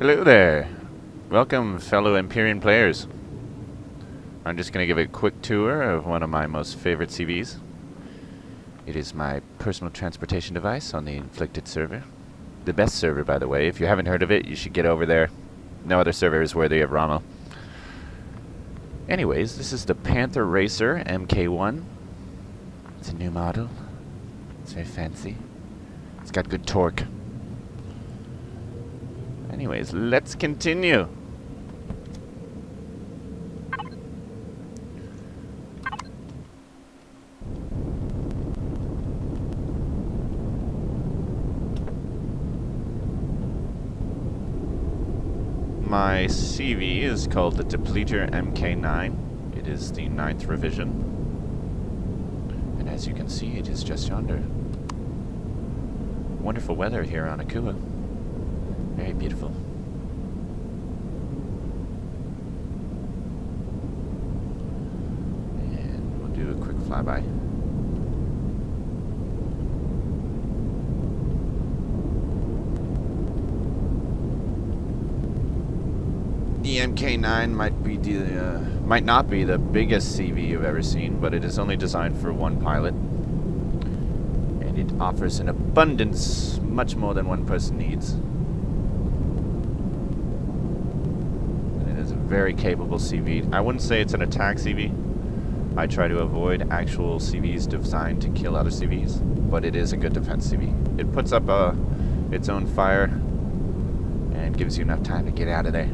Hello there. Welcome, fellow Empyrean players. I'm just going to give a quick tour of one of my most favorite CVs. It is my personal transportation device on the Inflicted server. The best server, by the way. If you haven't heard of it, you should get over there. No other server is worthy of Rommel. Anyways, this is the Panther Racer MK1. It's a new model. It's very fancy. It's got good torque. Anyways, let's continue. My CV is called the Depleter MK9. It is the 9th revision. And as you can see, it is just yonder. Wonderful weather here on Akua. Very beautiful. And we'll do a quick flyby. The MK9 might not be the biggest CV you've ever seen, but it is only designed for one pilot. And it offers an abundance, much more than one person needs. Very capable CV. I wouldn't say it's an attack CV. I try to avoid actual CVs designed to kill other CVs, but it is a good defense CV. It puts up its own fire and gives you enough time to get out of there.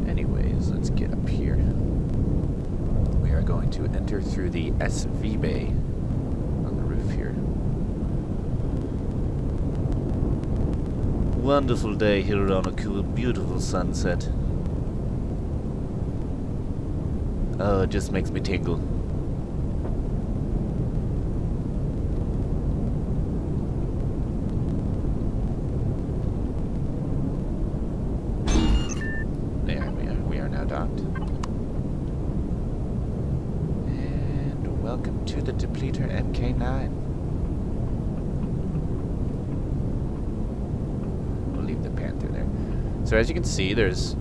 Anyways, let's get up here. We are going to enter through the SV bay on the roof here. Wonderful day here on Akua, beautiful sunset. Oh, it just makes me tingle. There we are now docked. And welcome to the Depleter MK9. So as you can see, there's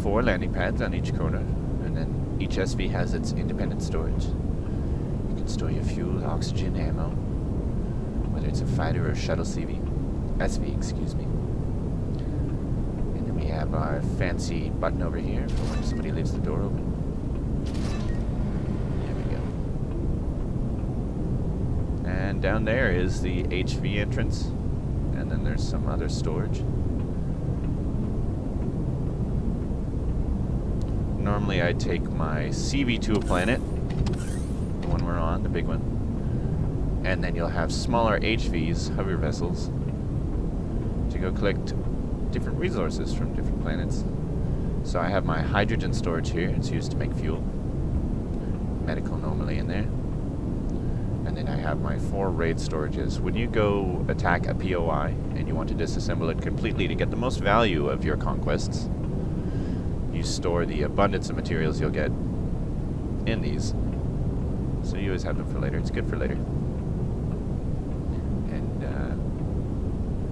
4 landing pads on each corner, and then each SV has its independent storage. You can store your fuel, oxygen, ammo, whether it's a fighter or a shuttle SV, excuse me. And then we have our fancy button over here for when somebody leaves the door open. There we go. And down there is the HV entrance, and then there's some other storage. Normally I take my CV to a planet, the one we're on, the big one, and then you'll have smaller HVs, hover vessels, to go collect different resources from different planets. So I have my hydrogen storage here. It's used to make fuel. Medical normally in there. And then I have my 4 raid storages. When you go attack a POI and you want to disassemble it completely to get the most value of your conquests, you store the abundance of materials you'll get in these. So you always have them for later. It's good for later. And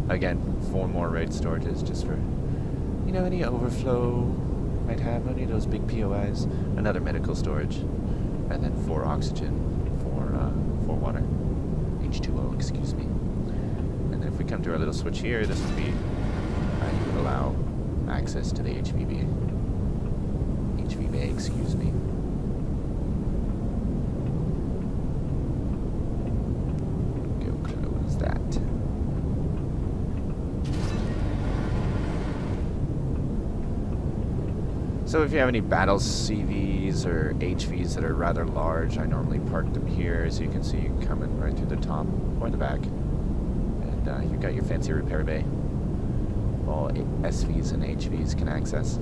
again, 4 more raid storages just for, you know, any overflow might have any of those big POIs. Another medical storage. And then 4 oxygen, 4 water. H2O, excuse me. And then if we come to our little switch here, this would be how you would allow access to the HVB. Excuse me. Go close that. So if you have any battle CVs or HVs that are rather large, I normally park them here. As you can see, coming right through the top or the back. And you've got your fancy repair bay. All SVs and HVs can access.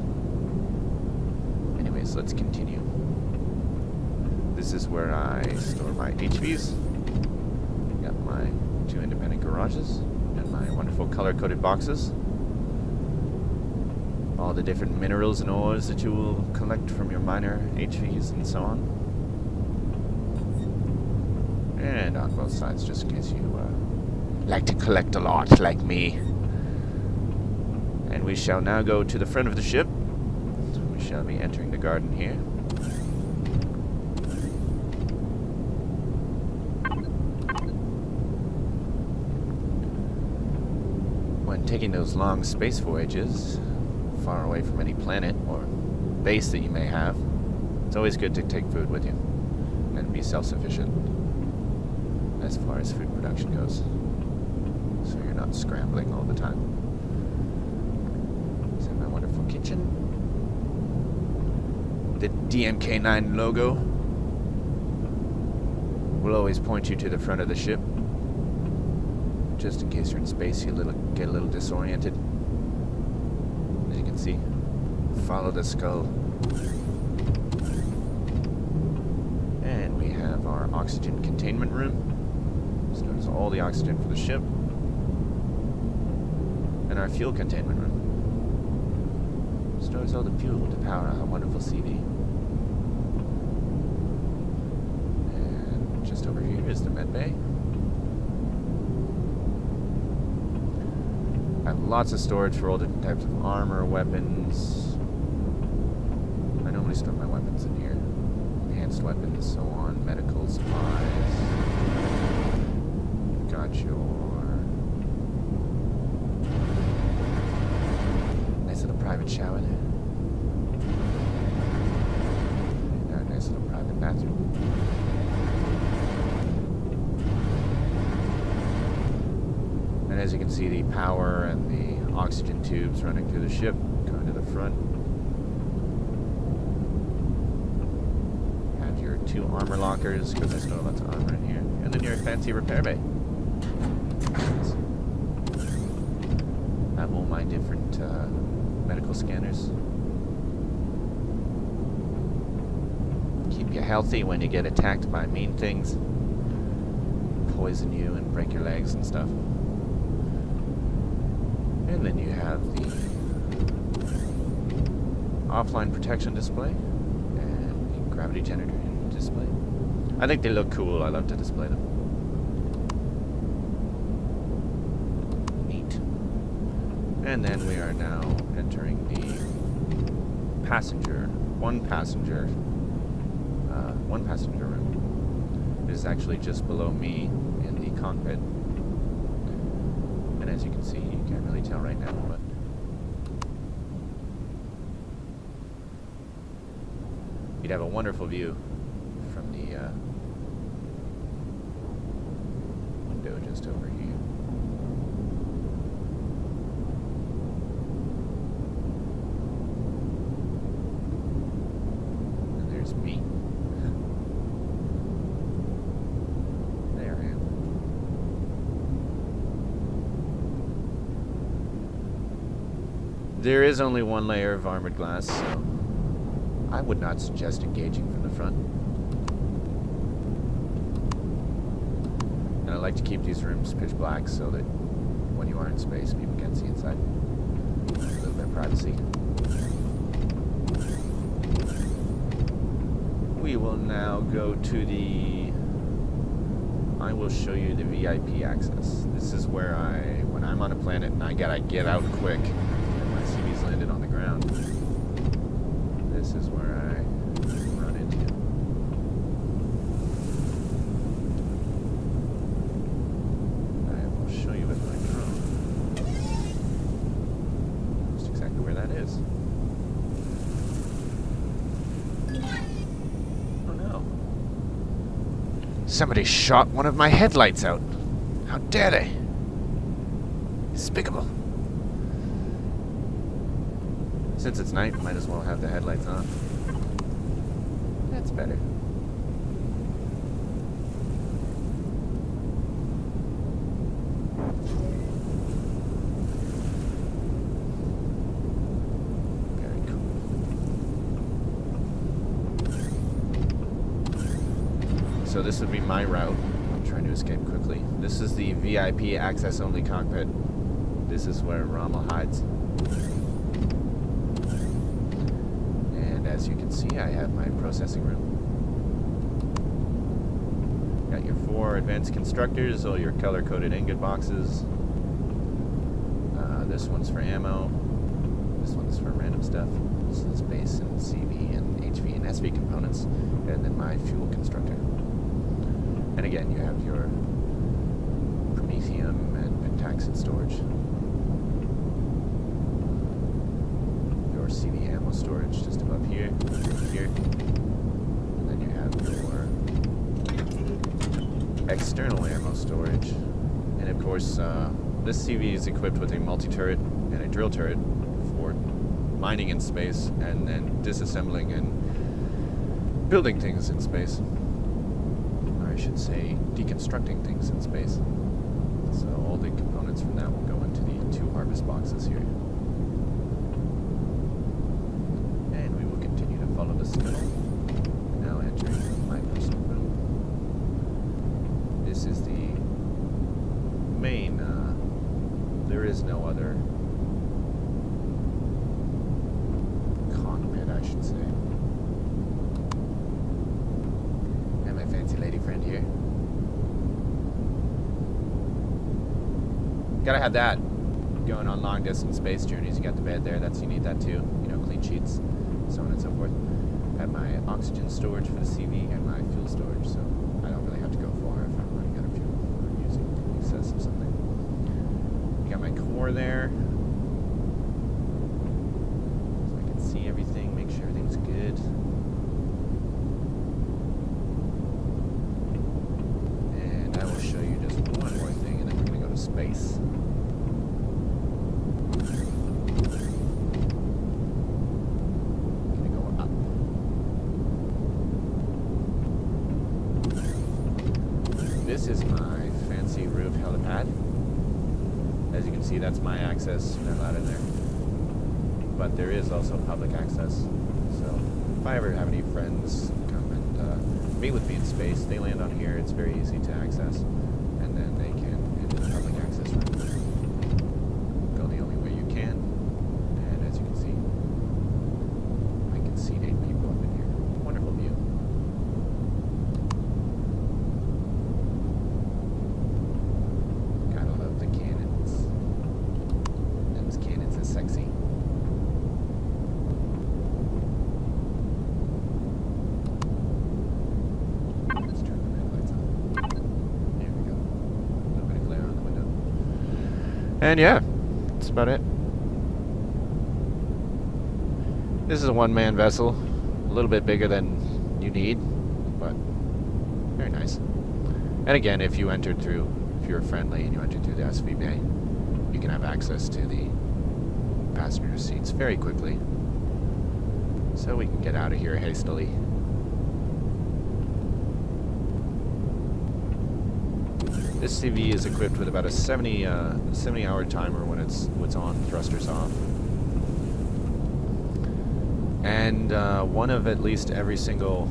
Anyways, let's continue. This is where I store my HVs. Got my 2 independent garages and my wonderful color-coded boxes. All the different minerals and ores that you will collect from your minor HVs and so on. And on both sides, just in case you like to collect a lot, like me. And we shall now go to the front of the ship. We shall be entering the garden here. When taking those long space voyages, far away from any planet or base that you may have, it's always good to take food with you and be self-sufficient as far as food production goes, so you're not scrambling all the time. Is that my wonderful kitchen? The DMK9 logo will always point you to the front of the ship, just in case you're in space, you get a little disoriented. As you can see, follow the skull. And we have our oxygen containment room. Stores all the oxygen for the ship. And our fuel containment room. Stores all the fuel to power our wonderful CV. And just over here is the med bay. I have lots of storage for all different types of armor, weapons. I normally store my weapons in here. Enhanced weapons, so on, medical supplies. Got your nice little private shower there. And our nice little private bathroom. And as you can see, the power and the oxygen tubes running through the ship going to the front. Have your 2 armor lockers, because I store lots of armor in here. And then your fancy repair bay. I have all my different medical scanners. Keep you healthy when you get attacked by mean things. Poison you and break your legs and stuff. And then you have the offline protection display and the gravity generator display. I think they look cool. I love to display them. Neat. And then we are now entering the one passenger room. It is actually just below me in the cockpit. And as you can see, you can't really tell right now, but you'd have a wonderful view from the window just over here. And there's me. There I am. There is only one layer of armored glass, so I would not suggest engaging from the front. And I like to keep these rooms pitch black so that when you are in space, people can't see inside. A little bit of privacy. We will now go to I will show you the VIP access. This is where when I'm on a planet and I gotta get out quick, CV's landed on the ground. This is where I run into. I will show you with my drone. Just exactly where that is. Oh no. Somebody shot one of my headlights out. How dare they? Despicable. Since it's night, might as well have the headlights on. That's better. Very cool. So this would be my route. I'm trying to escape quickly. This is the VIP access-only cockpit. This is where Rommel hides. As you can see, I have my processing room. Got your 4 advanced constructors, all your color-coded ingot boxes. This one's for ammo. This one's for random stuff. This is base and CV and HV and SV components. And then my fuel constructor. And again, you have your Promethium and Pentaxid storage. Your CV ammo storage just above here. Here. And then you have your external ammo storage. And of course, this CV is equipped with a multi-turret and a drill turret for mining in space and then disassembling and building things in space. Or I should say, deconstructing things in space. So all the components from that will go into the 2 harvest boxes here. And we will continue to follow the schedule. Now entering my personal room. This is the main, there is no other cockpit, I should say. And my fancy lady friend here. Gotta have that going on long distance space journeys. You got the bed there, you need that too. You know, clean sheets, so on and so forth. I have my oxygen storage for the CV and my fuel storage, so I don't really have to go far if I'm running out of fuel or using excess of something. Got my core there, so I can see everything, make sure everything's good. And I will show you just one more thing, and then we're going to go to space. Going to go up. This is my fancy roof helipad. As you can see, that's my access, not allowed in there. But there is also public access. So if I ever have any friends come and meet with me in space, they land on here, it's very easy to access. And then they can enter the public access room. Go the only way you can. And as you can see, I can seat 8 people up in here. Wonderful view. Gotta love the cannons. Those cannons are sexy. Let's turn the headlights on. There we go. A little bit of glare on the window. And yeah, that's about it. This is a one-man vessel. A little bit bigger than you need, but very nice. And again, if you're friendly and you enter through the SV bay, you can have access to the passenger seats very quickly. So we can get out of here hastily. This CV is equipped with about a 70-hour timer when it's on, thrusters off. And one of at least every single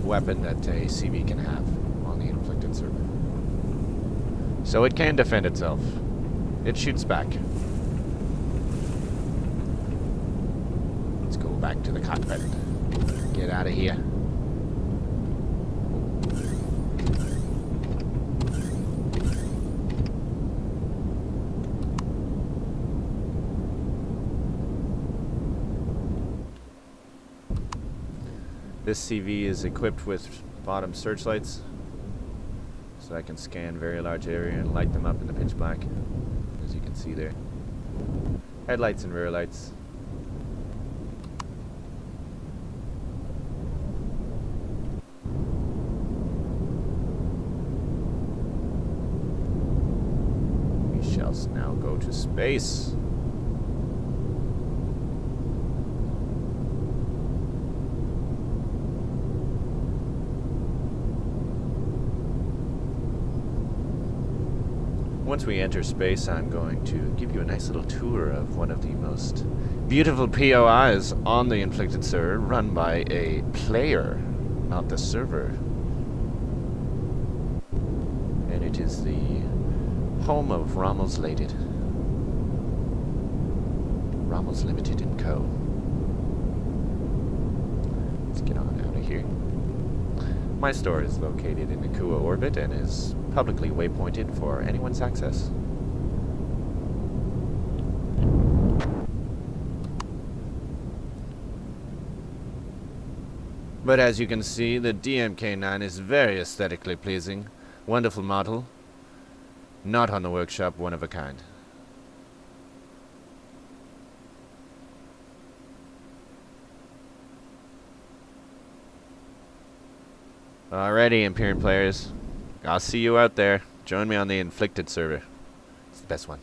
weapon that a CV can have on the inflicted server. So it can defend itself. It shoots back. Let's go back to the cockpit. Get out of here. This CV is equipped with bottom searchlights, so I can scan very large area and light them up in the pitch black, as you can see there. Headlights and rear lights. We shall now go to space. Once we enter space, I'm going to give you a nice little tour of one of the most beautiful POIs on the inflicted server, run by a player, not the server. And it is the home of Rommel's Limited. Rommel's Limited & Co. Let's get on out of here. My store is located in the Kua orbit and is publicly waypointed for anyone's access. But as you can see, the DMK9 is very aesthetically pleasing. Wonderful model. Not on the workshop, one of a kind. Alrighty, Imperium players. I'll see you out there. Join me on the Inflicted server. It's the best one.